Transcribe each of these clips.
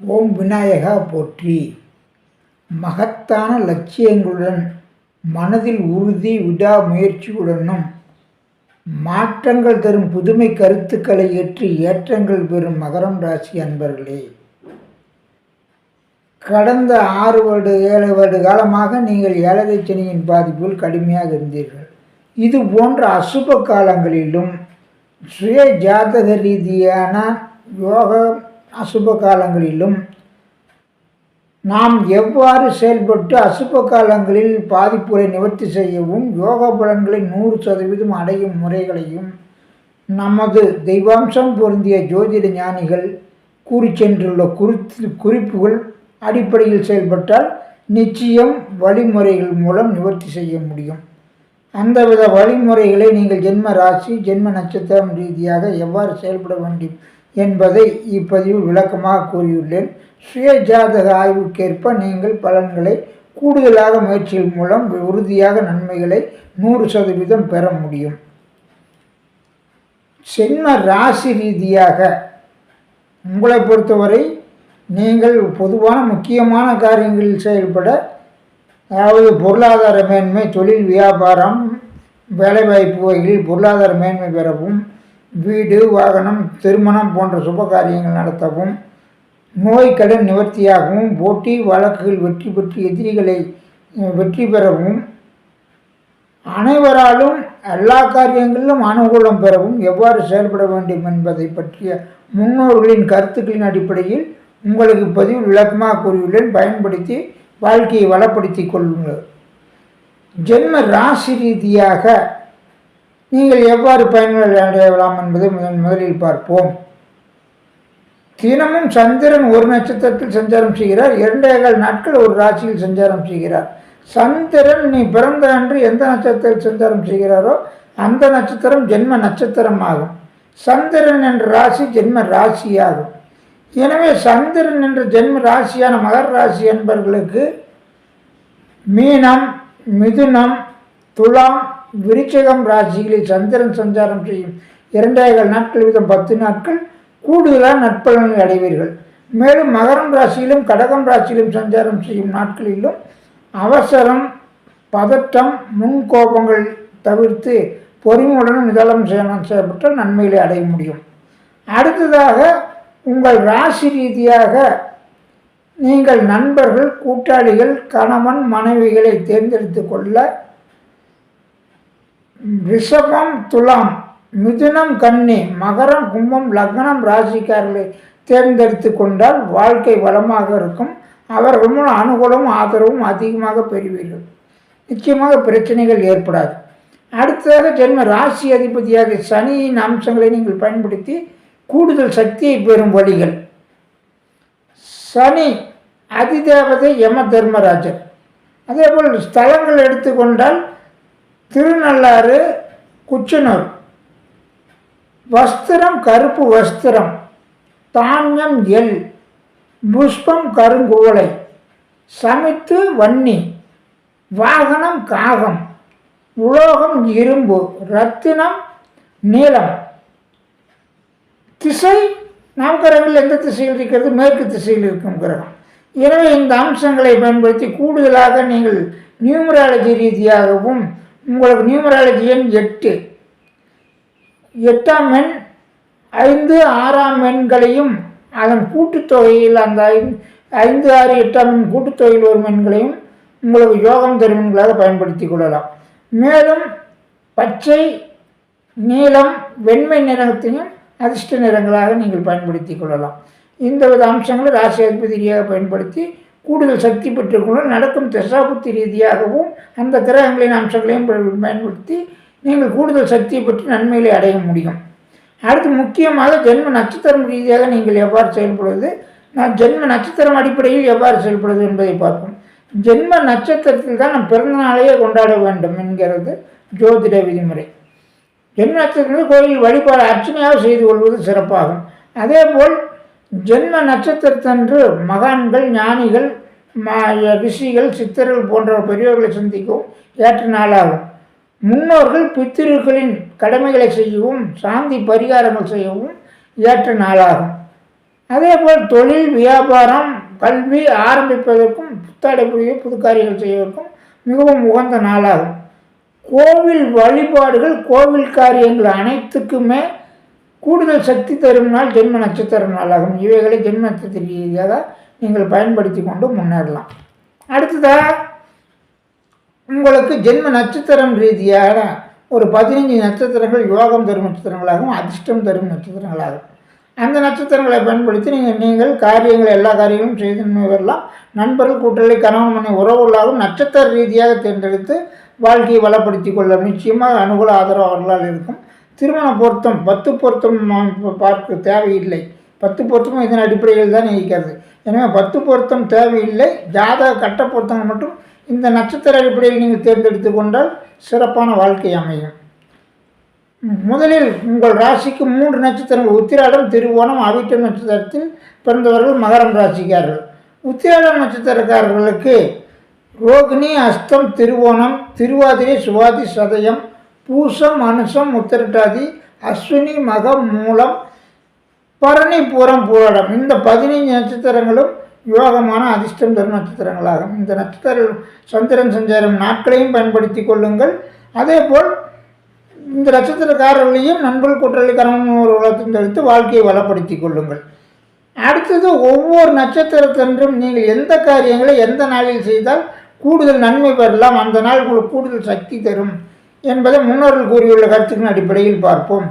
ஓம் விநாயகா போற்றி. மகத்தான லட்சியங்களுடன் மனதில் உறுதி விடாமுயற்சியுடனும் மாற்றங்கள் தரும் புதுமை கருத்துக்களை ஏற்றி ஏற்றங்கள் பெறும் மகரம் ராசி அன்பர்களே, கடந்த 6-7 வருட காலமாக நீங்கள் 7 சனியின் பாதிப்பில் கடுமையாக இருந்தீர்கள். இது போன்ற அசுப காலங்களிலும் சுய ஜாதக ரீதியான யோக அசுப காலங்களிலும் நாம் எவ்வாறு செயல்பட்டு அசுப காலங்களில் பாதிப்புகளை நிவர்த்தி செய்யவும் யோக பலன்களை 100% அடையும் முறைகளையும் நமது தெய்வாம்சம் பொருந்திய ஜோதிட ஞானிகள் கூறி சென்றுள்ள குறிப்புகள் அடிப்படையில் செயல்பட்டால் நிச்சயம் வழிமுறைகள் மூலம் நிவர்த்தி செய்ய முடியும். அந்தவித வழிமுறைகளை நீங்கள் ஜென்ம ராசி ஜென்ம நட்சத்திரம் ரீதியாக எவ்வாறு செயல்பட வேண்டும் என்பதை இப்பதிவில் விளக்கமாக கூறியுள்ளேன். சுய ஜாதக ஆய்வுக்கேற்ப நீங்கள் பலன்களை கூடுதலாக முயற்சிகள் மூலம் உறுதியாக நன்மைகளை 100% பெற முடியும். ஜென்ம ராசி ரீதியாக உங்களை பொறுத்தவரை நீங்கள் பொதுவான முக்கியமான காரியங்களில் செயல்பட, அதாவது பொருளாதார மேன்மை, தொழில் வியாபாரம், வேலைவாய்ப்பு வகைகளில் பொருளாதார மேன்மை பெறவும், வீடு வாகனம் திருமணம் போன்ற சுப காரியங்கள் நடத்தவும், நோய் கடன் நிவர்த்தியாகவும், போட்டி வழக்குகள் வெற்றி பெற்று எதிரிகளை வெற்றி பெறவும், அனைவராலும் எல்லா காரியங்களிலும் அனுகூலம் பெறவும் எவ்வாறு செயல்பட வேண்டும் என்பதை பற்றிய முன்னோர்களின் கருத்துக்களின் அடிப்படையில் உங்களுக்கு பதிவில் விளக்கமாக கூறியுள்ளேன். பயன்படுத்தி வாழ்க்கையை வளப்படுத்தி கொள்ளுங்கள். ஜென்ம ராசி ரீதியாக நீங்கள் எவ்வாறு பயன்களை அடையலாம் என்பதை முதலில் பார்ப்போம். தினமும் சந்திரன் ஒரு நட்சத்திரத்தில் சஞ்சாரம் செய்கிறார். 2.25 நாட்கள் ஒரு ராசியில் சஞ்சாரம் செய்கிறார். சந்திரன் நீ பிறந்த அன்று எந்த நட்சத்திரத்தில் சஞ்சாரம் செய்கிறாரோ அந்த நட்சத்திரம் ஜென்ம நட்சத்திரம் ஆகும். சந்திரன் என்ற ராசி ஜென்ம ராசியாகும். எனவே சந்திரன் என்ற ஜென்ம ராசியான மகர ராசி என்பவர்களுக்கு மீனம், மிதுனம், துலாம், விருச்சிகம் ராசிகளில் சந்திரன் சஞ்சாரம் செய்யும் 2.25 நாட்கள் வீதம் 10 நாட்கள் கூடுதலான நற்பலன்களை அடைவீர்கள். மேலும் மகரம் ராசியிலும் கடகம் ராசியிலும் சஞ்சாரம் செய்யும் நாட்களிலும் அவசரம், பதட்டம், முன்கோபங்கள் தவிர்த்து பொறுமையுடன் நிதானம் செய்யப்பட்டால் நன்மைகளை அடைய முடியும். அடுத்ததாக உங்கள் ராசி ரீதியாக நீங்கள் நண்பர்கள், கூட்டாளிகள், கணவன், மனைவிகளை தேர்ந்தெடுத்து கொள்ள ரிஷபம், துலாம், மிதுனம், கன்னி, மகரம், கும்பம், லக்னம் ராசிக்காரர்களை தேர்ந்தெடுத்து கொண்டால் வாழ்க்கை வளமாக இருக்கும். அவர்கள் மூலம் அனுகூலமும் ஆதரவும் அதிகமாக பெறுவீர்கள். நிச்சயமாக பிரச்சனைகள் ஏற்படாது. அடுத்ததாக ஜென்ம ராசி அதிபதியாக சனியின் அம்சங்களை நீங்கள் பயன்படுத்தி கூடுதல் சக்தியை பெறும் வழிகள். சனி அதிதேவதை யம தர்மராஜர். அதேபோல் ஸ்தலங்கள் எடுத்துக்கொண்டால் திருநள்ளாறு, குச்சனூர். வஸ்திரம் கருப்பு வஸ்திரம், தானியம் எள், புஷ்பம் கருங்குவளை, சமித்து வன்னி, வாகனம் காகம், உலோகம் இரும்பு, ரத்தினம் நீலம். திசை நவகிரகங்கள் எந்த திசையில் இருக்கிறது? மேற்கு திசையில் இருக்கும் கிரகம். எனவே இந்த அம்சங்களை பயன்படுத்தி கூடுதலாக நீங்கள் நியூமராலஜி ரீதியாகவும் உங்களுக்கு நியூமராலஜி எண் 8, 8ஆம் எண், 5, 6ஆம் எண்களையும் அதன் கூட்டுத்தொகையில் அந்த 5, 6, 8ஆம் எண் கூட்டுத்தொகையில் வரும் எண்களையும் உங்களுக்கு யோகம் தரும் எண்களாக பயன்படுத்தி கொள்ளலாம். மேலும் பச்சை, நீலம், வெண்மை நிறத்தையும் அதிர்ஷ்ட நிறங்களாக நீங்கள் பயன்படுத்தி கொள்ளலாம். இந்த வித அம்சங்களை ராசி அதிபதி ரீதியாக பயன்படுத்தி கூடுதல் சக்தி பெற்றுக்கொள்ள நடக்கும் தசாபுத்தி ரீதியாகவும் அந்த கிரகங்களின் அம்சங்களையும் பயன்படுத்தி நீங்கள் கூடுதல் சக்தியை பெற்று நன்மைகளை அடைய முடியும். அடுத்து முக்கியமாக ஜென்ம நட்சத்திரம் ரீதியாக நீங்கள் எவ்வாறு செயல்படுவது, ஜென்ம நட்சத்திரம் அடிப்படையில் எவ்வாறு செயல்படுவது என்பதை பார்ப்போம். ஜென்ம நட்சத்திரத்தில் தான் நம் பிறந்த நாளையே கொண்டாட வேண்டும் என்கிறது ஜோதிட விதிமுறை. ஜென்ம நட்சத்திரத்தில் கோயில் வழிபாடு அர்ச்சனையாக செய்து கொள்வது சிறப்பாகும். அதேபோல் ஜென்ம நட்சத்திரத்தன்று மகான்கள், ஞானிகள், ரிஷிகள், சித்தர்கள் போன்ற பெரியோர்களை சந்திக்கவும் ஏற்ற நாளாகும். முன்னோர்கள் பித்திருக்களின் கடமைகளை செய்யவும் சாந்தி பரிகாரங்கள் செய்யவும் ஏற்ற நாளாகும். அதேபோல் தொழில், வியாபாரம், கல்வி ஆரம்பிப்பதற்கும் புத்தாடை புதிய புது காரியங்கள் செய்வதற்கும் மிகவும் உகந்த நாளாகும். கோவில் வழிபாடுகள், கோவில் காரியங்கள் அனைத்துக்குமே கூடுதல் சக்தி தரும் நாள் ஜென்ம நட்சத்திர நாளாகும். இவைகளை ஜென்ம நட்சத்திர ரீதியாக நீங்கள் பயன்படுத்தி கொண்டு முன்னேறலாம். அடுத்ததாக உங்களுக்கு ஜென்ம நட்சத்திரம் ரீதியான ஒரு 15 நட்சத்திரங்கள் யோகம் தரும் நட்சத்திரங்களாகவும் அதிர்ஷ்டம் தரும் நட்சத்திரங்களாகும். அந்த நட்சத்திரங்களை பயன்படுத்தி நீங்கள் காரியங்கள் எல்லா காரியங்களும் செய்து வரலாம். நண்பர்கள், கூட்டளி, கணவன் மனை உறவுகளாகவும் நட்சத்திர ரீதியாக தேர்ந்தெடுத்து வாழ்க்கையை வளப்படுத்தி கொள்ள நிச்சயமாக அனுகூல ஆதரவு அவர்களால் இருக்கும். திருமண பொருத்தம் 10 பொருத்தம் பார்க்க தேவையில்லை. 10 பொருத்தமும் இதன் அடிப்படையில் தான் இருக்கிறது. எனவே 10 பொருத்தம் தேவையில்லை. ஜாதக கட்ட பொருத்தங்கள் மட்டும் இந்த நட்சத்திர அடிப்படையில் நீங்கள் தேர்ந்தெடுத்து கொண்டால் சிறப்பான வாழ்க்கை அமையும். முதலில் உங்கள் ராசிக்கு 3 நட்சத்திரங்கள் உத்திராடம், திருவோணம், அவிட்டம் நட்சத்திரத்தில் பிறந்தவர்கள் மகரம் ராசிக்காரர்கள். உத்திராடம் நட்சத்திரக்காரர்களுக்கு ரோகிணி, அஸ்தம், திருவோணம், திருவாதிரை, சுவாதி, சதயம், பூசம், அனுசம், உத்திரட்டாதி, அஸ்வினி, மகம், மூலம், பரணி, பூரம், பூராடம் இந்த 15 நட்சத்திரங்களும் யோகமான அதிர்ஷ்டம் தரும் நட்சத்திரங்களாகும். இந்த நட்சத்திர சந்திரன் சஞ்சாரம் நாட்களையும் பயன்படுத்தி கொள்ளுங்கள். அதேபோல் இந்த நட்சத்திரக்காரர்களையும் நண்பர்கள், கூட்டாளி, கணவன் உலகத்தையும் தடுத்து வாழ்க்கையை வளப்படுத்தி கொள்ளுங்கள். அடுத்தது ஒவ்வொரு நட்சத்திரத்தன்றும் நீங்கள் எந்த காரியங்களை எந்த நாளில் செய்தால் கூடுதல் நன்மை பெறலாம், அந்த நாள் உங்களுக்கு கூடுதல் சக்தி தரும் என்பதை முன்னோர்கள் கூறியுள்ள கருத்துக்களின் அடிப்படையில் பார்ப்போம்.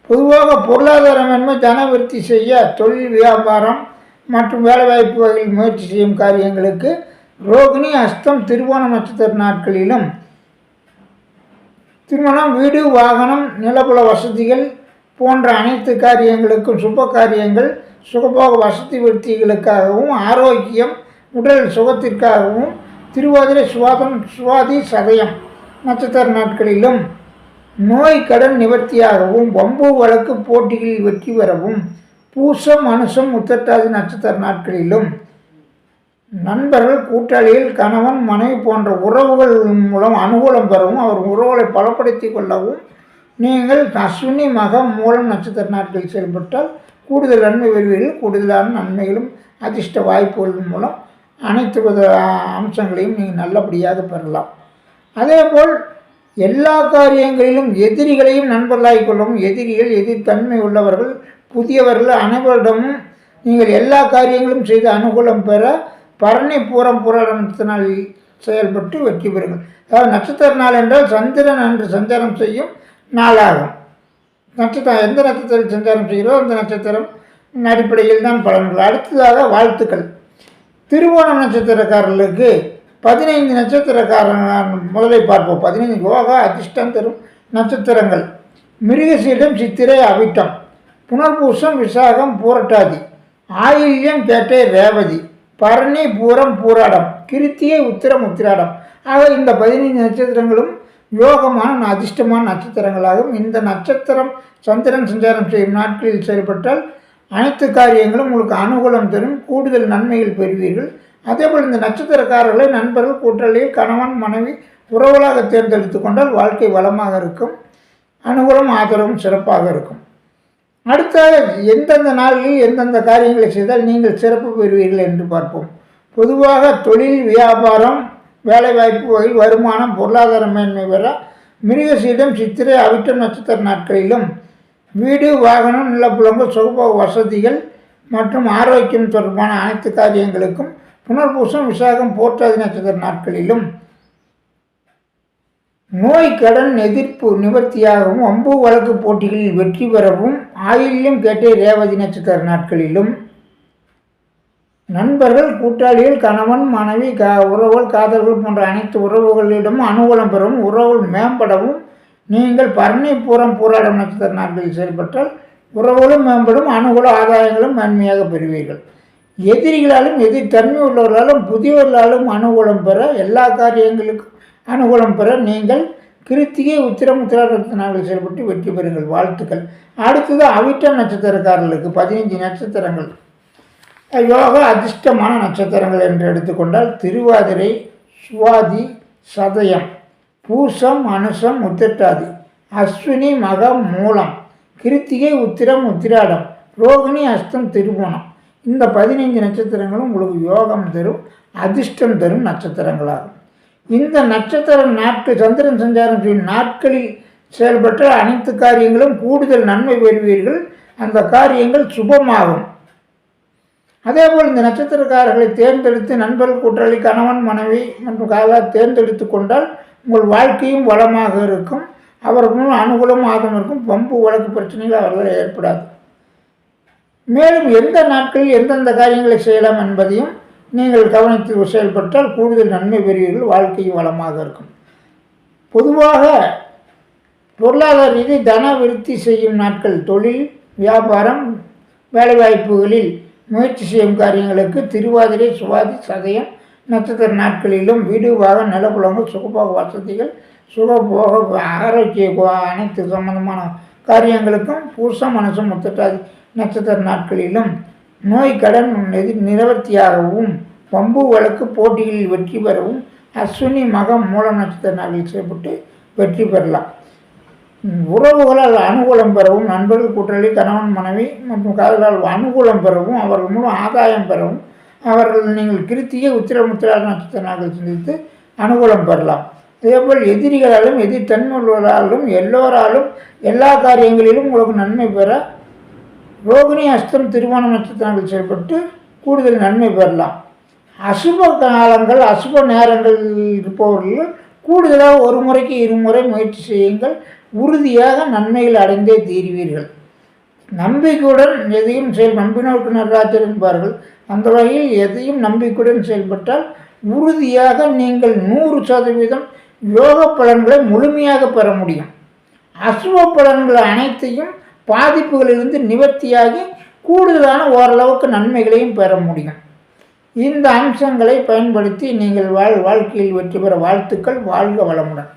பொதுவாக பொருளாதார மேன்மை, தனவிருத்தி செய்ய, தொழில், வியாபாரம் மற்றும் வேலைவாய்ப்பு வகையில் முயற்சி செய்யும் காரியங்களுக்கு ரோகிணி, அஸ்தம், திருவோணம் நட்சத்திர நாட்களிலும் திருமணம், வீடு, வாகனம், நிலபுல வசதிகள் போன்ற அனைத்து காரியங்களுக்கும், சுப காரியங்கள், சுகபோக வசதி விருத்திகளுக்காகவும், ஆரோக்கியம், உடல் சுகத்திற்காகவும் திருவாதிரை, சுவாதி, சதயம் நட்சத்திர நாட்களிலும் நோய் கடன் நிவர்த்தியாகவும், வம்பு வழக்கு போட்டிகளில் வெற்றி பெறவும் பூசம், அனுசம், உத்திரட்டாதி நட்சத்திர நாட்களிலும் நண்பர்கள், கூட்டாளிகள், கணவன், மனைவி போன்ற உறவுகள் மூலம் அனுகூலம் பெறவும் அவர் உறவுகளை பலப்படுத்தி கொள்ளவும் நீங்கள் அஸ்வினி, மகம், மூலம் நட்சத்திர நாட்களில் செயல்பட்டால் கூடுதல் நன்மை பெறுவீர்கள். கூடுதலான நன்மைகளும் அதிர்ஷ்ட வாய்ப்புகள் மூலம் அனைத்து வித அம்சங்களையும் நீங்கள் நல்லபடியாக பெறலாம். அதேபோல் எல்லா காரியங்களிலும் எதிரிகளையும் நண்பர்களாகிக் கொள்ளவும், எதிரிகள், எதிர்த்தன்மை உள்ளவர்கள், புதியவர்கள் அனைவரிடமும் நீங்கள் எல்லா காரியங்களும் செய்து அனுகூலம் பெற பரணி, பூரம், பூராடம் நட்சத்திர நாளில் செயல்பட்டு வெற்றி பெறுங்கள். அதாவது நட்சத்திர நாள் என்றால் சந்திரன் அன்று சஞ்சாரம் செய்யும் நாளாகும். நட்சத்திரம் எந்த நட்சத்திரம் சஞ்சாரம் செய்கிறதோ அந்த நட்சத்திரம் அடிப்படையில் தான் பலன்கள். அடுத்ததாக வாழ்த்துக்கள். திருவோணம் நட்சத்திரக்காரர்களுக்கு 15 நட்சத்திரக்காரர்கள் முதலில் பார்ப்போம். 15 யோகா அதிர்ஷ்டம் தரும் நட்சத்திரங்கள் மிருகசீடம், சித்திரை, அவிட்டம், புனர்பூசம், விசாகம், பூரட்டாதி, ஆயில்யம், கேட்டை, ரேவதி, பரணி, பூரம், பூராடம், கிருத்திகை, உத்திரம், உத்திராடம் ஆக இந்த 15 நட்சத்திரங்களும் யோகமான அதிர்ஷ்டமான நட்சத்திரங்களாகும். இந்த நட்சத்திரம் சந்திரன் சஞ்சாரம் செய்யும் நாட்களில் செயல்பட்டால் அனைத்து காரியங்களும் உங்களுக்கு அனுகூலம் தரும், கூடுதல் நன்மைகள் பெறுவீர்கள். அதேபோல் இந்த நட்சத்திரக்காரர்களை நண்பர்கள், கூட்டாளிகள், கணவன், மனைவி உறவுகளாக தேர்ந்தெடுத்து கொண்டால் வாழ்க்கை வளமாக இருக்கும், அனுகூலம் ஆதரவும் சிறப்பாக இருக்கும். அடுத்த எந்தெந்த நாளில் எந்தெந்த காரியங்களை செய்தால் நீங்கள் சிறப்பு பெறுவீர்கள் என்று பார்ப்போம். பொதுவாக தொழில், வியாபாரம், வேலைவாய்ப்பு வகையில் வருமானம், பொருளாதார மேன்மை பெற மிருகசீடம், சித்திரை, அவிட்டம் நட்சத்திர நாட்களிலும் வீடு, வாகனம், நிலப்புலங்கள், சுகபோக வசதிகள் மற்றும் ஆரோக்கியம் தொடர்பான அனைத்து காரியங்களுக்கும் புனர்பூசம், விசாகம், பூரட்டாதி நட்சத்திர நாட்களிலும் நோய் கடன் எதிர்ப்பு நிவர்த்தியாகவும், வம்பு வழக்கு போட்டிகளில் வெற்றி பெறவும் ஆயில்யம், கேட்டை, ரேவதி நட்சத்திர நாட்களிலும் நண்பர்கள், கூட்டாளிகள், கணவன், மனைவி, உறவுகள், காதல்கள் போன்ற அனைத்து உறவுகளிடமும் அனுகூலம் பெறவும், உறவுகள் மேம்படவும் நீங்கள் பரணி, பூரம், பூராடம் நட்சத்திர நாட்களில் செயல்பட்டால் உறவுகளும் மேம்படும், அனுகூல ஆதாயங்களும் மேன்மையாக பெறுவீர்கள். எதிரிகளாலும் எதிர்த்தன்மை உள்ளவர்களாலும் புதியவர்களாலும் அனுகூலம் பெற, எல்லா காரியங்களுக்கும் அனுகூலம் பெற நீங்கள் கிருத்திகை, உத்திரம், உத்திராட நாளில் செயல்பட்டு வெற்றி பெறுங்கள். வாழ்த்துக்கள். அடுத்தது அவிட்டம் நட்சத்திரக்காரர்களுக்கு 15 நட்சத்திரங்கள் யோகா அதிர்ஷ்டமான நட்சத்திரங்கள் என்று எடுத்துக்கொண்டால் திருவாதிரை, சுவாதி, சதயம், பூசம், அனுசம், உத்திரட்டாதி, அஸ்வினி, மகம், மூலம், கிருத்திகை, உத்திரம், உத்திராடம், ரோகிணி, அஸ்தம், திருவோணம் இந்த 15 நட்சத்திரங்களும் உங்களுக்கு யோகம் தரும், அதிர்ஷ்டம் தரும் நட்சத்திரங்களாகும். இந்த நட்சத்திர நாட்கள் சந்திரன் சஞ்சாரம் செய்யும் நாட்களில் செயல்பட்ட அனைத்து காரியங்களும் கூடுதல் நன்மை பெறுவீர்கள். அந்த காரியங்கள் சுபமாகும். அதேபோல் இந்த நட்சத்திரக்காரர்களை தேர்ந்தெடுத்து நண்பர்கள், கூட்டாளி, கணவன், மனைவி மற்றும் காதலாக தேர்ந்தெடுத்து கொண்டால் உங்கள் வாழ்க்கையும் வளமாக இருக்கும். அவர்களும் அனுகூலம் ஆதம் இருக்கும். பம்பு வழக்கு பிரச்சனைகள் அவர்கள் ஏற்படாது. மேலும் எந்த நாட்களில் எந்தெந்த காரியங்களை செய்யலாம் என்பதையும் நீங்கள் கவனித்து செயல்பட்டால் கூடுதல் நன்மை பெறுவீர்கள். வாழ்க்கையும் வளமாக இருக்கும். பொதுவாக பொருளாதார ரீதி தன விருத்தி செய்யும் நாட்கள் தொழில், வியாபாரம், வேலைவாய்ப்புகளில் முயற்சி செய்யும் காரியங்களுக்கு திருவாதிரை, சுவாதி, சதயம் நட்சத்திர நாட்களிலும் வீடு, வாகன, நிலப்புலங்கள், சுகபோக வசதிகள், சுகபோக ஆரோக்கிய அனைத்து சம்பந்தமான காரியங்களுக்கும் பூசம், மனசம், முத்தட்டாதி நட்சத்திர நாட்களிலும் நோய், கடன் நிவர்த்தியாகவும் பம்பு வழக்கு போட்டிகளில் வெற்றி பெறவும் அஸ்வினி, மகம், மூலம் நட்சத்திர நாட்களில் செயல்பட்டு வெற்றி பெறலாம். உறவுகளால் அனுகூலம் பெறவும், நண்பர்கள், கூட்டாளி, கணவன், மனைவி மற்றும் காதலால் அனுகூலம் பெறவும், அவர்கள் மூலம் ஆதாயம் பெறவும் அவர்கள் நீங்கள் கிருத்திகை, உத்திரமுத்திரா நட்சத்திர நாட்கள் சிந்தித்து அனுகூலம் பெறலாம். இதேபோல் எதிரிகளாலும் எதிர்த்தன்மையாலும் எல்லோராலும் எல்லா காரியங்களிலும் உங்களுக்கு நன்மை பெற ரோகிணி, அஸ்தம், திருவோணம் நட்சத்திரங்கள் செயல்பட்டு கூடுதல் நன்மை பெறலாம். அசுப காலங்கள், அசுப நேரங்கள் இருப்பவர்கள் கூடுதலாக ஒரு முறைக்கு இருமுறை முயற்சி செய்யுங்கள். உறுதியாக நன்மைகள் அடைந்தே தீர்வீர்கள். நம்பிக்கையுடன் எதையும் நம்பினோருக்கு நடராஜர் என்பார்கள். அந்த வகையில் எதையும் நம்பிக்கையுடன் செயல்பட்டால் உறுதியாக நீங்கள் 100% யோக பலன்களை முழுமையாக பெற முடியும். அசுப பலன்கள் அனைத்தையும் பாதிப்புகளிலிருந்து நிவர்த்தியாகி கூடுதலான ஓரளவுக்கு நன்மைகளையும் பெற முடியும். இந்த அம்சங்களை பயன்படுத்தி நீங்கள் வாழ்க்கையில் வெற்றி பெற வாழ்த்துக்கள். வாழ்க வளமுடன்.